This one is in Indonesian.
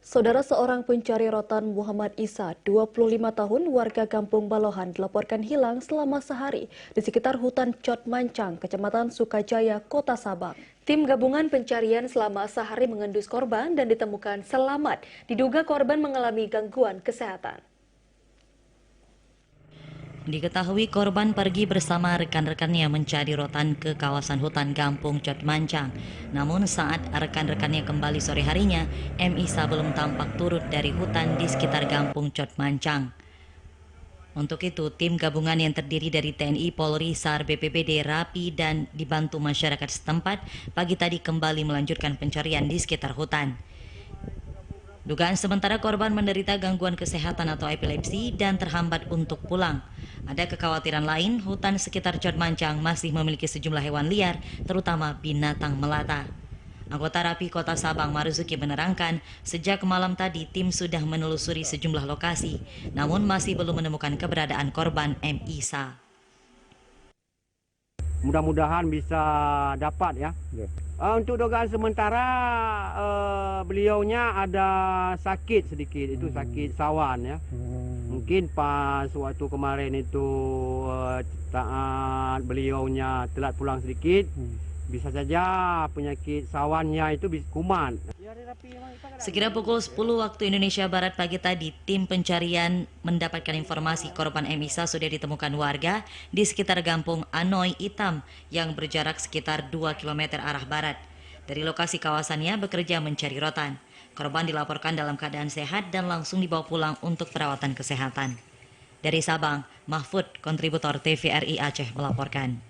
Saudara seorang pencari rotan Muhammad Isa, 25 tahun, warga Kampung Balohan dilaporkan hilang selama sehari di sekitar hutan Cot Mancang, Kecamatan Sukajaya, Kota Sabang. Tim gabungan pencarian selama sehari mengendus korban dan ditemukan selamat. Diduga korban mengalami gangguan kesehatan. Diketahui korban pergi bersama rekan-rekannya mencari rotan ke kawasan hutan Kampung Cot Mancang. Namun saat rekan-rekannya kembali sore harinya, M. Isa belum tampak turut dari hutan di sekitar Kampung Cot Mancang. Untuk itu, tim gabungan yang terdiri dari TNI, Polri, SAR, BPBD, RAPI, dan dibantu masyarakat setempat pagi tadi kembali melanjutkan pencarian di sekitar hutan. Dugaan sementara korban menderita gangguan kesehatan atau epilepsi dan terhambat untuk pulang. Ada kekhawatiran lain, hutan sekitar Cot Mancang masih memiliki sejumlah hewan liar, terutama binatang melata. Anggota RAPI Kota Sabang Marzuki menerangkan, sejak malam tadi tim sudah menelusuri sejumlah lokasi, namun masih belum menemukan keberadaan korban M. Isa. Mudah-mudahan bisa dapat ya. Untuk dugaan sementara beliaunya ada sakit sedikit, itu sakit sawan ya. Mungkin pas waktu kemarin itu saat beliaunya telat pulang sedikit, bisa saja penyakit sawannya itu kuman. Sekira pukul 10 waktu Indonesia Barat pagi tadi, tim pencarian mendapatkan informasi korban M. Isa sudah ditemukan warga di sekitar Kampung Anoy Hitam yang berjarak sekitar 2 km arah barat. Dari lokasi kawasannya bekerja mencari rotan. Korban dilaporkan dalam keadaan sehat dan langsung dibawa pulang untuk perawatan kesehatan. Dari Sabang, Mahfud, kontributor TVRI Aceh melaporkan.